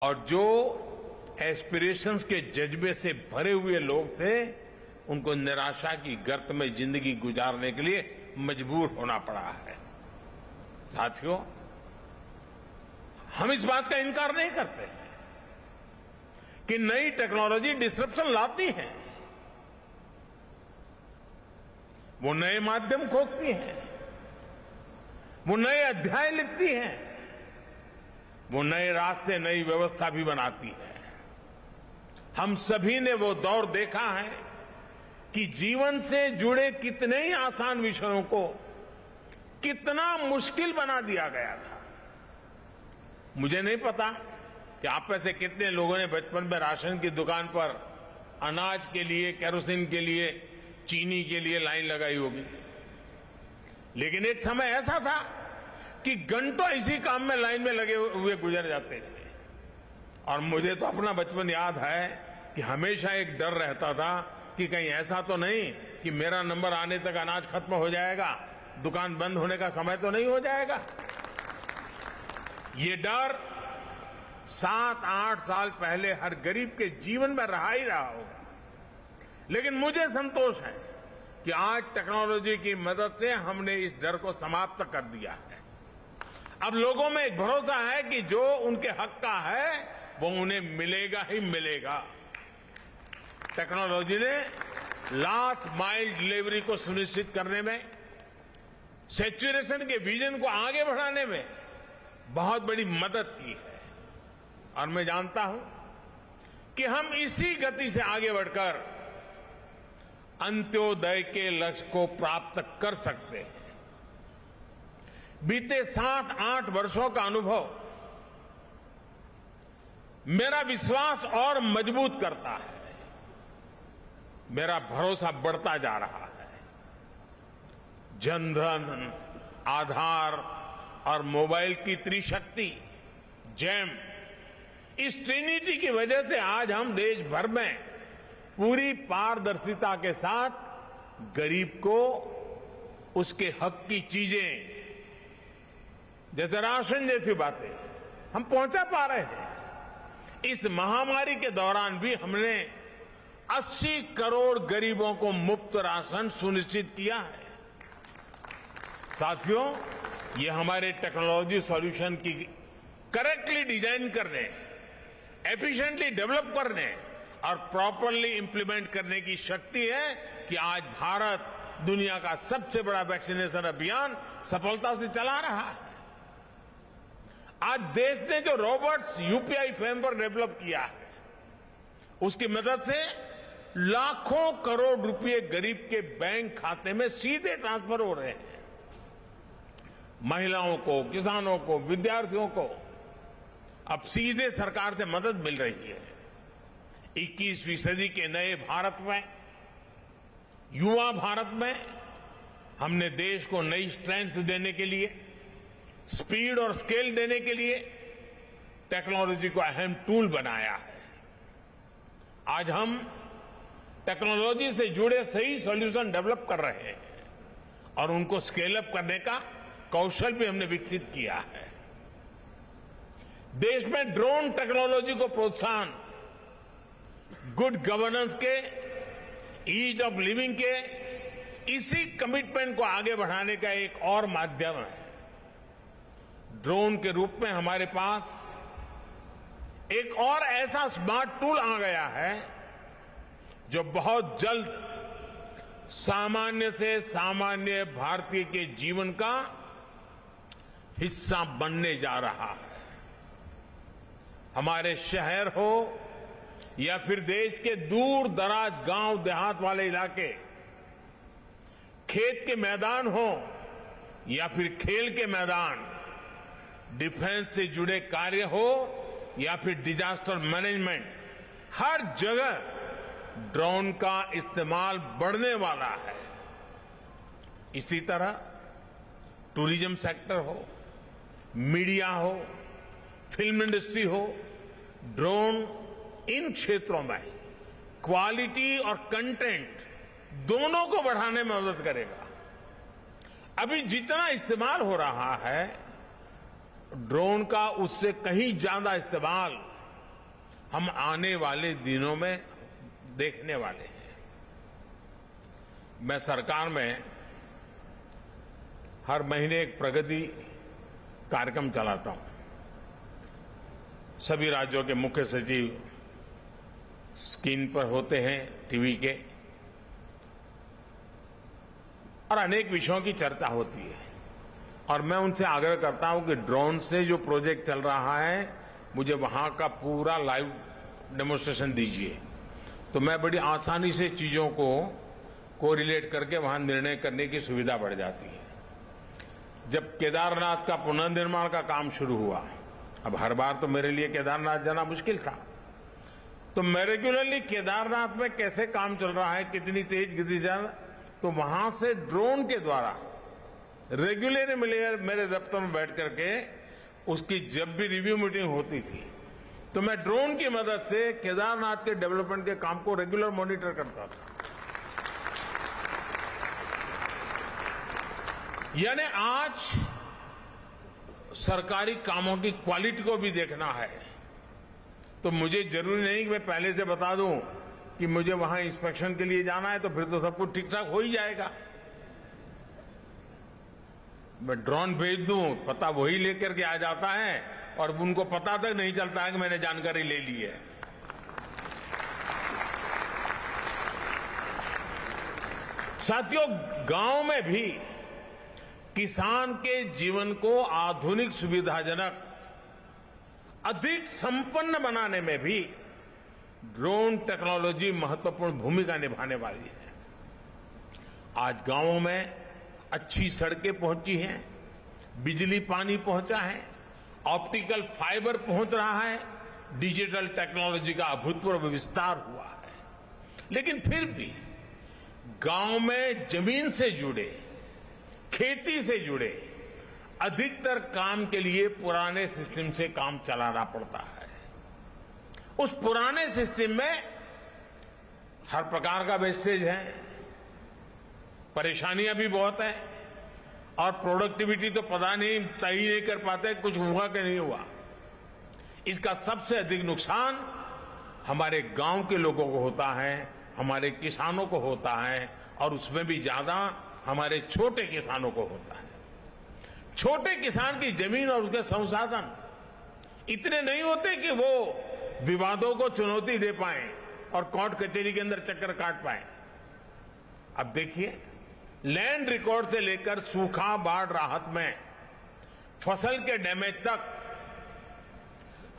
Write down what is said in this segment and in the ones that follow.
और जो एस्पिरेशंस के जज्बे से भरे हुए लोग थे, उनको निराशा की गर्त में जिंदगी गुजारने के लिए मजबूर होना पड़ा है। साथियों, हम इस बात का इनकार नहीं करते कि नई टेक्नोलॉजी डिस्रप्शन लाती है। वो नए माध्यम खोजती है, वो नए अध्याय लिखती है, वो नए रास्ते, नई व्यवस्था भी बनाती है। हम सभी ने वो दौर देखा है कि जीवन से जुड़े कितने ही आसान विषयों को कितना मुश्किल बना दिया गया था। मुझे नहीं पता कि आप में से कितने लोगों ने बचपन में राशन की दुकान पर अनाज के लिए, केरोसिन के लिए, चीनी के लिए लाइन लगाई होगी। लेकिन एक समय ऐसा था कि घंटों इसी काम में लाइन में लगे हुए गुजर जाते थे। और मुझे तो अपना बचपन याद है कि हमेशा एक डर रहता था कि कहीं ऐसा तो नहीं कि मेरा नंबर आने तक अनाज खत्म हो जाएगा, दुकान बंद होने का समय तो नहीं हो जाएगा। ये डर 7-8 साल पहले हर गरीब के जीवन में रहा ही रहा होगा। लेकिन मुझे संतोष है कि आज टेक्नोलॉजी की मदद से हमने इस डर को समाप्त कर दिया है। अब लोगों में एक भरोसा है कि जो उनके हक का है वो उन्हें मिलेगा ही मिलेगा। टेक्नोलॉजी ने लास्ट माइल डिलीवरी को सुनिश्चित करने में, सैचुरेशन के विजन को आगे बढ़ाने में बहुत बड़ी मदद की है। और मैं जानता हूं कि हम इसी गति से आगे बढ़कर अंत्योदय के लक्ष्य को प्राप्त कर सकते हैं। बीते 7-8 वर्षों का अनुभव मेरा विश्वास और मजबूत करता है। मेरा भरोसा बढ़ता जा रहा है। जनधन, आधार और मोबाइल की त्रिशक्ति, जैम, इस ट्रिनिटी की वजह से आज हम देश भर में पूरी पारदर्शिता के साथ गरीब को उसके हक की चीजें, जैसे राशन जैसी बातें, हम पहुंचा पा रहे हैं। इस महामारी के दौरान भी हमने 80 करोड़ गरीबों को मुफ्त राशन सुनिश्चित किया है। साथियों, ये हमारे टेक्नोलॉजी सॉल्यूशन की करेक्टली डिजाइन करने, एफिशिएंटली डेवलप करने और प्रॉपरली इंप्लीमेंट करने की शक्ति है कि आज भारत दुनिया का सबसे बड़ा वैक्सीनेशन अभियान सफलता से चला रहा है। आज देश ने जो रोबोट्स यूपीआई फ्रेमवर्क डेवलप किया है, उसकी मदद से लाखों करोड़ रुपए गरीब के बैंक खाते में सीधे ट्रांसफर हो रहे हैं। महिलाओं को, किसानों को, विद्यार्थियों को अब सीधे सरकार से मदद मिल रही है। 21वीं सदी के नए भारत में, युवा भारत में, हमने देश को नई स्ट्रेंथ देने के लिए, स्पीड और स्केल देने के लिए टेक्नोलॉजी को अहम टूल बनाया है। आज हम टेक्नोलॉजी से जुड़े सही सॉल्यूशन डेवलप कर रहे हैं और उनको स्केल अप करने का कौशल भी हमने विकसित किया है। देश में ड्रोन टेक्नोलॉजी को प्रोत्साहन, गुड गवर्नेंस के, ईज ऑफ लिविंग के, इसी कमिटमेंट को आगे बढ़ाने का एक और माध्यम है। ड्रोन के रूप में हमारे पास एक और ऐसा स्मार्ट टूल आ गया है जो बहुत जल्द सामान्य से सामान्य भारतीय के जीवन का हिस्सा बनने जा रहा है। हमारे शहर हो या फिर देश के दूर दराज गांव देहात वाले इलाके, खेत के मैदान हो या फिर खेल के मैदान, डिफेंस से जुड़े कार्य हो या फिर डिजास्टर मैनेजमेंट, हर जगह ड्रोन का इस्तेमाल बढ़ने वाला है। इसी तरह टूरिज्म सेक्टर हो, मीडिया हो, फिल्म इंडस्ट्री हो, ड्रोन इन क्षेत्रों में क्वालिटी और कंटेंट दोनों को बढ़ाने में मदद करेगा। अभी जितना इस्तेमाल हो रहा है ड्रोन का, उससे कहीं ज्यादा इस्तेमाल हम आने वाले दिनों में देखने वाले हैं। मैं सरकार में हर महीने एक प्रगति कार्यक्रम चलाता हूं। सभी राज्यों के मुख्य सचिव स्क्रीन पर होते हैं टीवी के, और अनेक विषयों की चर्चा होती है। और मैं उनसे आग्रह करता हूं कि ड्रोन से जो प्रोजेक्ट चल रहा है, मुझे वहां का पूरा लाइव डेमोन्स्ट्रेशन दीजिए, तो मैं बड़ी आसानी से चीजों को कोरिलेट करके वहां निर्णय करने की सुविधा बढ़ जाती है। जब केदारनाथ का पुनर्निर्माण का काम शुरू हुआ, अब हर बार तो मेरे लिए केदारनाथ जाना मुश्किल था, तो मैं रेगुलरली केदारनाथ में कैसे काम चल रहा है, कितनी तेज गति से, तो वहां से ड्रोन के द्वारा रेगुलर मेरे दफ्तर में बैठ करके उसकी जब भी रिव्यू मीटिंग होती थी, तो मैं ड्रोन की मदद से केदारनाथ के डेवलपमेंट के काम को रेगुलर मॉनिटर करता था। यानी आज सरकारी कामों की क्वालिटी को भी देखना है, तो मुझे जरूरी नहीं कि मैं पहले से बता दूं कि मुझे वहां इंस्पेक्शन के लिए जाना है, तो फिर तो सब कुछ ठीक ठाक हो ही जाएगा। मैं ड्रोन भेज दूं, पता वही लेकर के आ जाता है, और उनको पता तक नहीं चलता है कि मैंने जानकारी ले ली है। साथियों, गांव में भी किसान के जीवन को आधुनिक, सुविधाजनक, अधिक संपन्न बनाने में भी ड्रोन टेक्नोलॉजी महत्वपूर्ण भूमिका निभाने वाली है। आज गांवों में अच्छी सड़कें पहुंची हैं, बिजली पानी पहुंचा है, ऑप्टिकल फाइबर पहुंच रहा है, डिजिटल टेक्नोलॉजी का अभूतपूर्व विस्तार हुआ है। लेकिन फिर भी गांव में जमीन से जुड़े, खेती से जुड़े अधिकतर काम के लिए पुराने सिस्टम से काम चलाना पड़ता है। उस पुराने सिस्टम में हर प्रकार का वेस्टेज है, परेशानियां भी बहुत हैं, और प्रोडक्टिविटी तो पता नहीं, तय ही नहीं कर पाते कुछ हुआ कि नहीं हुआ। इसका सबसे अधिक नुकसान हमारे गांव के लोगों को होता है, हमारे किसानों को होता है, और उसमें भी ज्यादा हमारे छोटे किसानों को होता है। छोटे किसान की जमीन और उसके संसाधन इतने नहीं होते कि वो विवादों को चुनौती दे पाए और कोर्ट कचहरी के अंदर चक्कर काट पाए। अब देखिए, लैंड रिकॉर्ड से लेकर सूखा, बाढ़ राहत में, फसल के डैमेज तक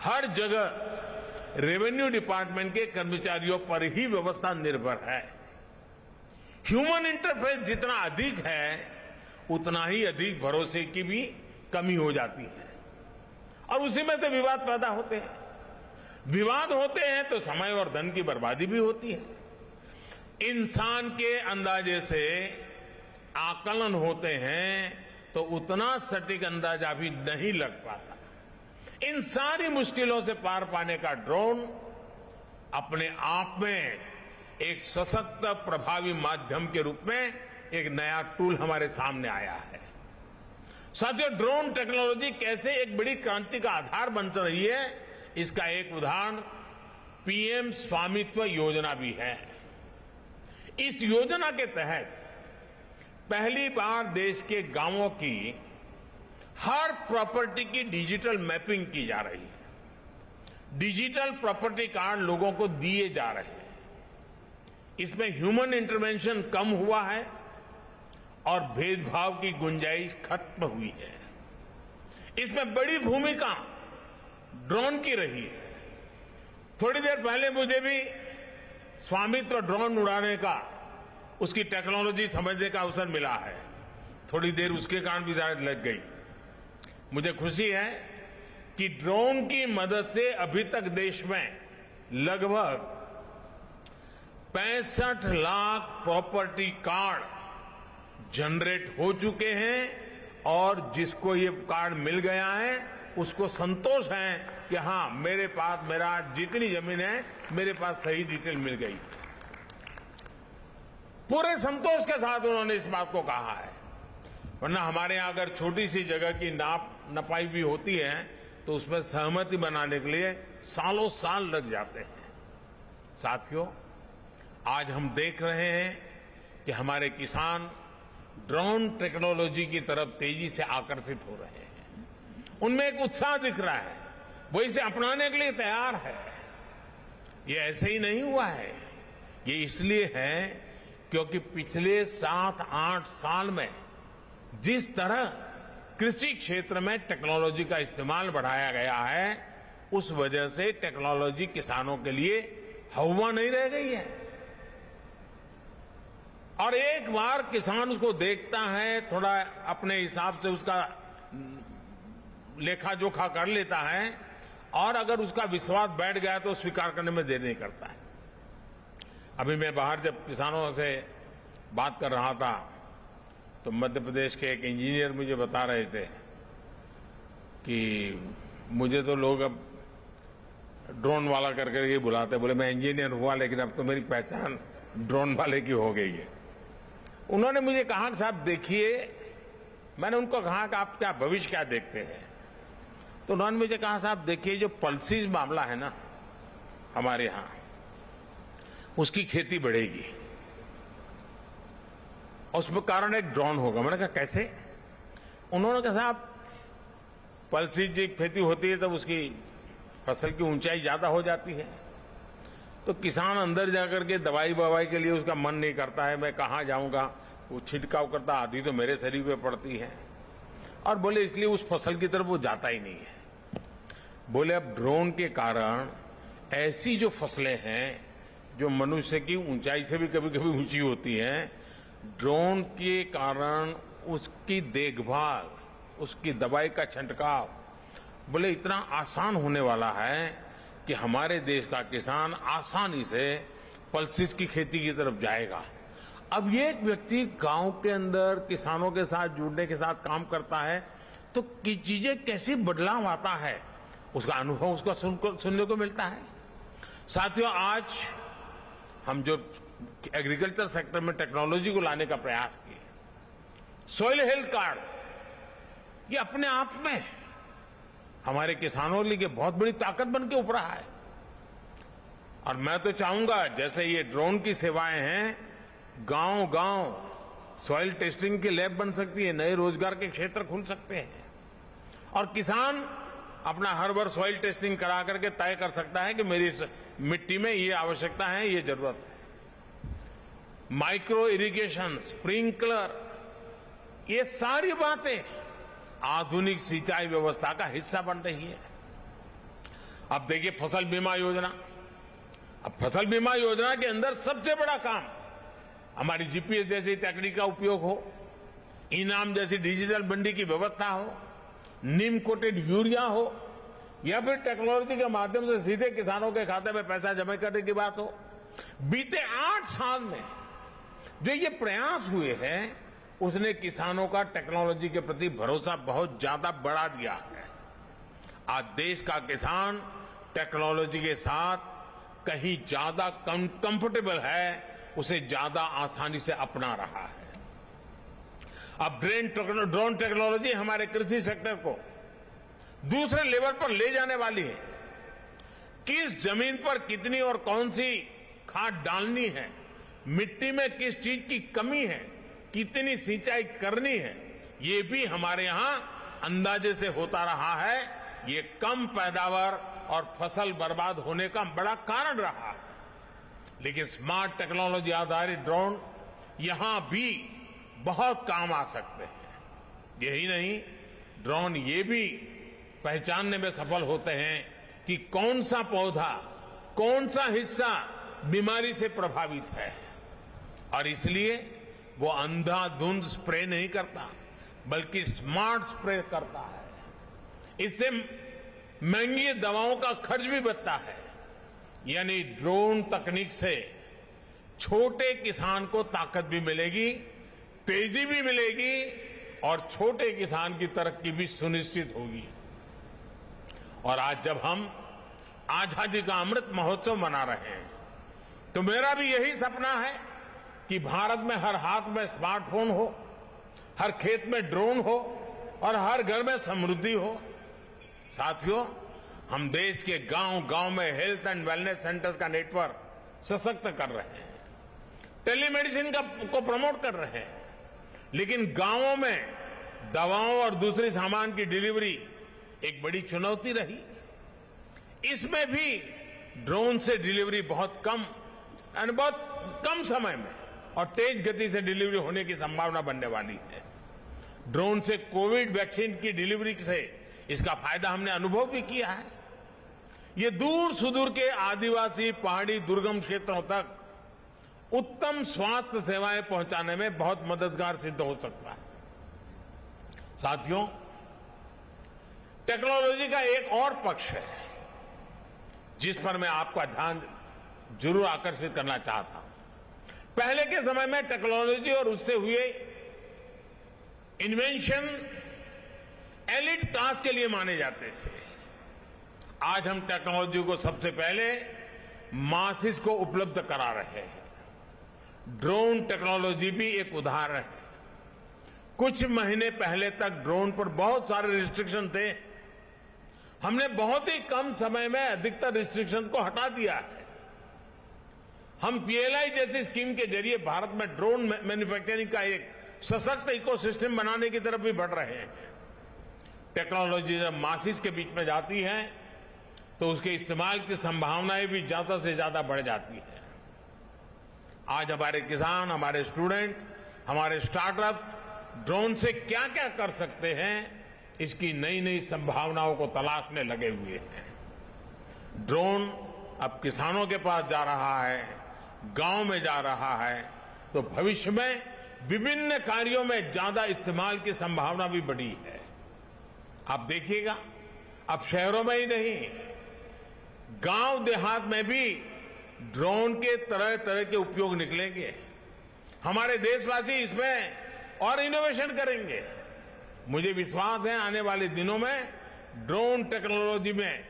हर जगह रेवेन्यू डिपार्टमेंट के कर्मचारियों पर ही व्यवस्था निर्भर है। ह्यूमन इंटरफेस जितना अधिक है, उतना ही अधिक भरोसे की भी कमी हो जाती है, और उसी में से विवाद पैदा होते हैं। विवाद होते हैं तो समय और धन की बर्बादी भी होती है। इंसान के अंदाजे से आकलन होते हैं तो उतना सटीक अंदाजा भी नहीं लग पाता। इन सारी मुश्किलों से पार पाने का ड्रोन अपने आप में एक सशक्त, प्रभावी माध्यम के रूप में एक नया टूल हमारे सामने आया है। साथियों, ड्रोन टेक्नोलॉजी कैसे एक बड़ी क्रांति का आधार बन रही है, इसका एक उदाहरण पीएम स्वामित्व योजना भी है। इस योजना के तहत पहली बार देश के गांवों की हर प्रॉपर्टी की डिजिटल मैपिंग की जा रही है। डिजिटल प्रॉपर्टी कार्ड लोगों को दिए जा रहे हैं। इसमें ह्यूमन इंटरवेंशन कम हुआ है और भेदभाव की गुंजाइश खत्म हुई है। इसमें बड़ी भूमिका ड्रोन की रही है। थोड़ी देर पहले मुझे भी स्वामित्व ड्रोन उड़ाने का, उसकी टेक्नोलॉजी समझने का अवसर मिला है। थोड़ी देर उसके कारण भी शायद लग गई। मुझे खुशी है कि ड्रोन की मदद से अभी तक देश में लगभग 65 लाख प्रॉपर्टी कार्ड जनरेट हो चुके हैं, और जिसको ये कार्ड मिल गया है उसको संतोष है कि हां, मेरे पास मेरा जितनी जमीन है, मेरे पास सही डिटेल मिल गई। पूरे संतोष के साथ उन्होंने इस बात को कहा है। वरना हमारे यहां अगर छोटी सी जगह की नाप नपाई भी होती है तो उसमें सहमति बनाने के लिए सालों साल लग जाते हैं। साथियों, आज हम देख रहे हैं कि हमारे किसान ड्रोन टेक्नोलॉजी की तरफ तेजी से आकर्षित हो रहे हैं। उनमें एक उत्साह दिख रहा है, वो इसे अपनाने के लिए तैयार है। ये ऐसे ही नहीं हुआ है, ये इसलिए है क्योंकि पिछले 7-8 साल में जिस तरह कृषि क्षेत्र में टेक्नोलॉजी का इस्तेमाल बढ़ाया गया है, उस वजह से टेक्नोलॉजी किसानों के लिए हवा नहीं रह गई है। और एक बार किसान उसको देखता है, थोड़ा अपने हिसाब से उसका लेखा जोखा कर लेता है, और अगर उसका विश्वास बैठ गया तो स्वीकार करने में देर नहीं करता है। अभी मैं बाहर जब किसानों से बात कर रहा था तो मध्य प्रदेश के एक इंजीनियर मुझे बता रहे थे कि मुझे तो लोग अब ड्रोन वाला कर करके बुलाते, बोले मैं इंजीनियर हुआ लेकिन अब तो मेरी पहचान ड्रोन वाले की हो गई है। उन्होंने मुझे कहा कि साहब देखिए, मैंने उनको कहा कि आप क्या भविष्य क्या देखते हैं, तो उन्होंने मुझे कहा साहब देखिए, जो पल्सीज मामला है ना हमारे यहां, उसकी खेती बढ़ेगी और उसमें कारण एक ड्रोन होगा। मैंने कहा कैसे? उन्होंने कहा साहब पल्सीज की खेती होती है तब उसकी फसल की ऊंचाई ज्यादा हो जाती है, तो किसान अंदर जाकर के दवाई बवाई के लिए उसका मन नहीं करता है, मैं कहां जाऊंगा, वो छिड़काव करता, आधी तो मेरे शरीर पे पड़ती है, और बोले इसलिए उस फसल की तरफ वो जाता ही नहीं है। बोले अब ड्रोन के कारण ऐसी जो फसलें हैं जो मनुष्य की ऊंचाई से भी कभी कभी ऊंची होती हैं, ड्रोन के कारण उसकी देखभाल, उसकी दवाई का छंटकाव बोले इतना आसान होने वाला है कि हमारे देश का किसान आसानी से पल्सीज की खेती की तरफ जाएगा। अब ये एक व्यक्ति गांव के अंदर किसानों के साथ जुड़ने के साथ काम करता है तो चीजें कैसी बदलाव आता है, उसका अनुभव उसका सुनने को मिलता है। साथियों, आज हम जो एग्रीकल्चर सेक्टर में टेक्नोलॉजी को लाने का प्रयास किए, सॉइल हेल्थ कार्ड, ये अपने आप में हमारे किसानों के लिए बहुत बड़ी ताकत बन के उभरा है। और मैं तो चाहूंगा जैसे ये ड्रोन की सेवाएं हैं, गांव गांव सॉइल टेस्टिंग की लैब बन सकती है, नए रोजगार के क्षेत्र खुल सकते हैं, और किसान अपना हर बार सॉइल टेस्टिंग करा करके तय कर सकता है कि मेरी इस मिट्टी में ये आवश्यकता है, ये जरूरत है। माइक्रो इरिगेशन, स्प्रिंकलर, ये सारी बातें आधुनिक सिंचाई व्यवस्था का हिस्सा बन रही है। अब देखिए फसल बीमा योजना, अब फसल बीमा योजना के अंदर सबसे बड़ा काम हमारी जीपीएस जैसी तकनीक का उपयोग हो, इनाम जैसी डिजिटल मंडी की व्यवस्था हो, नीम कोटेड यूरिया हो, या फिर टेक्नोलॉजी के माध्यम से सीधे किसानों के खाते में पैसा जमा करने की बात हो। बीते 8 साल में जो ये प्रयास हुए हैं, उसने किसानों का टेक्नोलॉजी के प्रति भरोसा बहुत ज्यादा बढ़ा दिया है। आज देश का किसान टेक्नोलॉजी के साथ कहीं ज्यादा कंफर्टेबल है, उसे ज्यादा आसानी से अपना रहा है। अब ड्रोन टेक्नोलॉजी हमारे कृषि सेक्टर को दूसरे लेवल पर ले जाने वाली है। किस जमीन पर कितनी और कौन सी खाद डालनी है, मिट्टी में किस चीज की कमी है, कितनी सिंचाई करनी है, ये भी हमारे यहां अंदाजे से होता रहा है। ये कम पैदावार और फसल बर्बाद होने का बड़ा कारण रहा है। लेकिन स्मार्ट टेक्नोलॉजी आधारित ड्रोन यहां भी बहुत काम आ सकते हैं। यही नहीं, ड्रोन ये भी पहचानने में सफल होते हैं कि कौन सा पौधा, कौन सा हिस्सा बीमारी से प्रभावित है, और इसलिए वो अंधाधुंध स्प्रे नहीं करता, बल्कि स्मार्ट स्प्रे करता है। इससे महंगी दवाओं का खर्च भी बचता है। यानी ड्रोन तकनीक से छोटे किसान को ताकत भी मिलेगी, तेजी भी मिलेगी, और छोटे किसान की तरक्की भी सुनिश्चित होगी। और आज जब हम आजादी का अमृत महोत्सव मना रहे हैं, तो मेरा भी यही सपना है कि भारत में हर हाथ में स्मार्टफोन हो, हर खेत में ड्रोन हो, और हर घर में समृद्धि हो। साथियों, हम देश के गांव-गांव में हेल्थ एंड वेलनेस सेंटर्स का नेटवर्क सशक्त कर रहे हैं, टेलीमेडिसिन को प्रमोट कर रहे हैं, लेकिन गांवों में दवाओं और दूसरी सामान की डिलीवरी एक बड़ी चुनौती रही। इसमें भी ड्रोन से डिलीवरी बहुत कम समय में और तेज गति से डिलीवरी होने की संभावना बनने वाली है। ड्रोन से कोविड वैक्सीन की डिलीवरी से इसका फायदा हमने अनुभव भी किया है। ये दूर सुदूर के आदिवासी, पहाड़ी, दुर्गम क्षेत्रों तक उत्तम स्वास्थ्य सेवाएं पहुंचाने में बहुत मददगार सिद्ध हो सकता है। साथियों, टेक्नोलॉजी का एक और पक्ष है जिस पर मैं आपका ध्यान जरूर आकर्षित करना चाहता हूं। पहले के समय में टेक्नोलॉजी और उससे हुए इन्वेंशन एलिट क्लास के लिए माने जाते थे। आज हम टेक्नोलॉजी को सबसे पहले मासिस को उपलब्ध करा रहे हैं। ड्रोन टेक्नोलॉजी भी एक उदाहरण है। कुछ महीने पहले तक ड्रोन पर बहुत सारे रिस्ट्रिक्शन थे। हमने बहुत ही कम समय में अधिकतर रिस्ट्रिक्शन को हटा दिया है। हम पीएलआई जैसी स्कीम के जरिए भारत में ड्रोन मैन्युफैक्चरिंग का एक सशक्त इकोसिस्टम बनाने की तरफ भी बढ़ रहे हैं। टेक्नोलॉजी जब मासिस के बीच में जाती है तो उसके इस्तेमाल की संभावनाएं भी ज्यादा से ज्यादा बढ़ जाती है। आज हमारे किसान, हमारे स्टूडेंट, हमारे स्टार्टअप ड्रोन से क्या क्या कर सकते हैं, इसकी नई नई संभावनाओं को तलाशने लगे हुए हैं। ड्रोन अब किसानों के पास जा रहा है, गांव में जा रहा है, तो भविष्य में विभिन्न कार्यों में ज्यादा इस्तेमाल की संभावना भी बढ़ी है। आप देखिएगा, अब शहरों में ही नहीं, गांव देहात में भी ड्रोन के तरह तरह के उपयोग निकलेंगे। हमारे देशवासी इसमें और इनोवेशन करेंगे। मुझे विश्वास है आने वाले दिनों में ड्रोन टेक्नोलॉजी में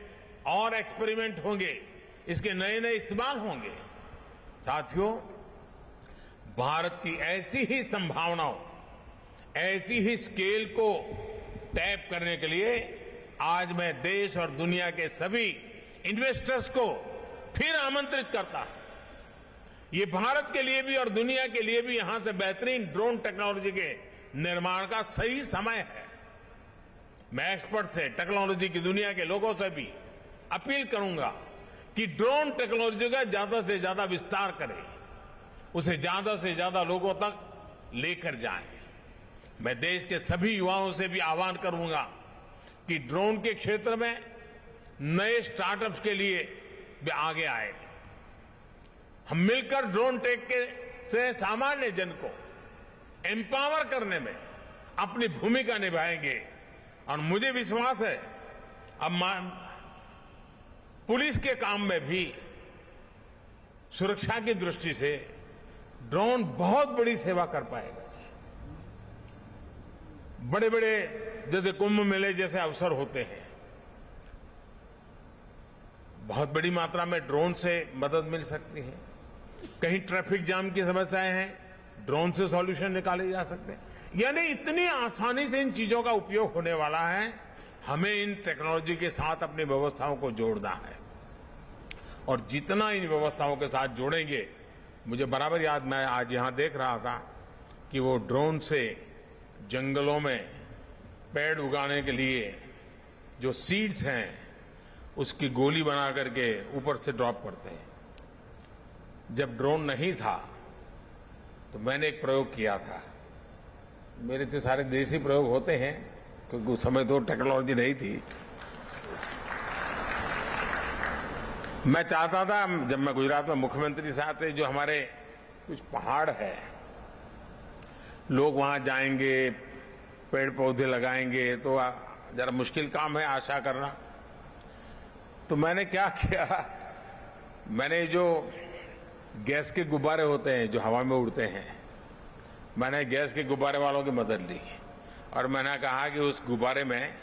और एक्सपेरिमेंट होंगे, इसके नए नए इस्तेमाल होंगे। साथियों, भारत की ऐसी ही संभावनाओं, ऐसी ही स्केल को टैप करने के लिए आज मैं देश और दुनिया के सभी इन्वेस्टर्स को फिर आमंत्रित करता हूं। ये भारत के लिए भी और दुनिया के लिए भी यहां से बेहतरीन ड्रोन टेक्नोलॉजी के निर्माण का सही समय है। मैं एक्सपर्ट से, टेक्नोलॉजी की दुनिया के लोगों से भी अपील करूंगा कि ड्रोन टेक्नोलॉजी का ज्यादा से ज्यादा विस्तार करें, उसे ज्यादा से ज्यादा लोगों तक लेकर जाएं। मैं देश के सभी युवाओं से भी आह्वान करूंगा कि ड्रोन के क्षेत्र में नए स्टार्टअप्स के लिए भी आगे आए। हम मिलकर ड्रोन टेक से सामान्य जन को एम्पावर करने में अपनी भूमिका निभाएंगे। और मुझे विश्वास है अब पुलिस के काम में भी सुरक्षा की दृष्टि से ड्रोन बहुत बड़ी सेवा कर पाएगा। बड़े बड़े जैसे कुंभ मेले जैसे अवसर होते हैं, बहुत बड़ी मात्रा में ड्रोन से मदद मिल सकती है। कहीं ट्रैफिक जाम की समस्याएं हैं, ड्रोन से सॉल्यूशन निकाले जा सकते हैं। यानी इतनी आसानी से इन चीजों का उपयोग होने वाला है। हमें इन टेक्नोलॉजी के साथ अपनी व्यवस्थाओं को जोड़ना है, और जितना इन व्यवस्थाओं के साथ जोड़ेंगे, मुझे बराबर याद, मैं आज यहां देख रहा था कि वो ड्रोन से जंगलों में पेड़ उगाने के लिए जो सीड्स हैं उसकी गोली बना करके ऊपर से ड्रॉप करते हैं। जब ड्रोन नहीं था तो मैंने एक प्रयोग किया था। मेरे से सारे देसी प्रयोग होते हैं क्योंकि उस समय तो टेक्नोलॉजी नहीं थी। मैं चाहता था, जब मैं गुजरात में मुख्यमंत्री साहब थे, जो हमारे कुछ पहाड़ है, लोग वहां जाएंगे, पेड़ पौधे लगाएंगे, तो जरा मुश्किल काम है आशा करना। तो मैंने क्या किया, मैंने जो गैस के गुब्बारे होते हैं जो हवा में उड़ते हैं, मैंने गैस के गुब्बारे वालों की मदद ली और मैंने कहा कि उस गुब्बारे में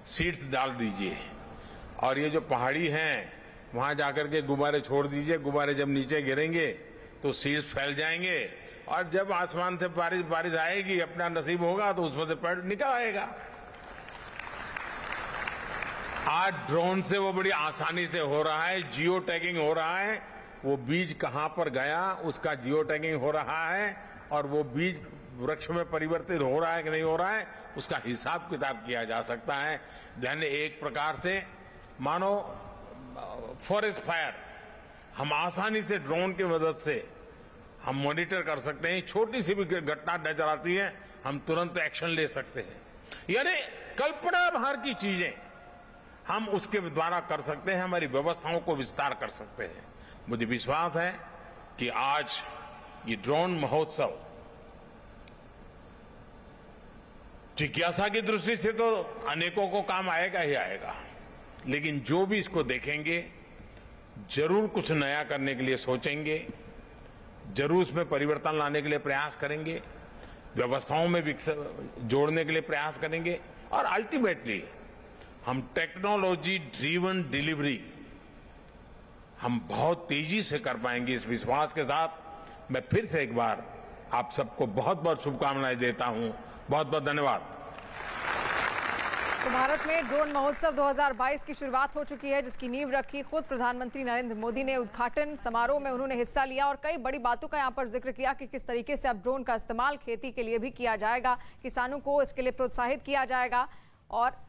सीड्स डाल दीजिए और ये जो पहाड़ी हैं वहां जाकर के गुब्बारे छोड़ दीजिए। गुब्बारे जब नीचे गिरेंगे तो सीड्स फैल जाएंगे और जब आसमान से बारिश आएगी, अपना नसीब होगा तो उसमें से पेड़ निकल आएगा। आज ड्रोन से वो बड़ी आसानी से हो रहा है, जियो टैगिंग हो रहा है, वो बीज कहां पर गया उसका जियो टैगिंग हो रहा है, और वो बीज वृक्ष में परिवर्तित हो रहा है कि नहीं हो रहा है उसका हिसाब किताब किया जा सकता है। यानी एक प्रकार से मानो फॉरेस्ट फायर हम आसानी से ड्रोन की मदद से हम मॉनिटर कर सकते हैं। छोटी सी भी घटना नजर आती है हम तुरंत एक्शन ले सकते हैं। यानी कल्पना बाहर की चीजें हम उसके द्वारा कर सकते हैं, हमारी व्यवस्थाओं को विस्तार कर सकते हैं। मुझे विश्वास है कि आज ये ड्रोन महोत्सव जिज्ञासा की दृष्टि से तो अनेकों को काम आएगा ही आएगा, लेकिन जो भी इसको देखेंगे जरूर कुछ नया करने के लिए सोचेंगे, जरूर उसमें परिवर्तन लाने के लिए प्रयास करेंगे, व्यवस्थाओं में जोड़ने के लिए प्रयास करेंगे, और अल्टीमेटली हम टेक्नोलॉजी ड्रिवन डिलीवरी हम बहुत तेजी से कर पाएंगे। इस विश्वास के साथ मैं फिर से एक बार आप सबको बहुत बहुत शुभकामनाएं देता हूं। बहुत बहुत धन्यवाद। तो भारत में ड्रोन महोत्सव 2022 की शुरुआत हो चुकी है, जिसकी नींव रखी खुद प्रधानमंत्री नरेंद्र मोदी ने। उद्घाटन समारोह में उन्होंने हिस्सा लिया और कई बड़ी बातों का यहां पर जिक्र किया कि किस तरीके से अब ड्रोन का इस्तेमाल खेती के लिए भी किया जाएगा, किसानों को इसके लिए प्रोत्साहित किया जाएगा और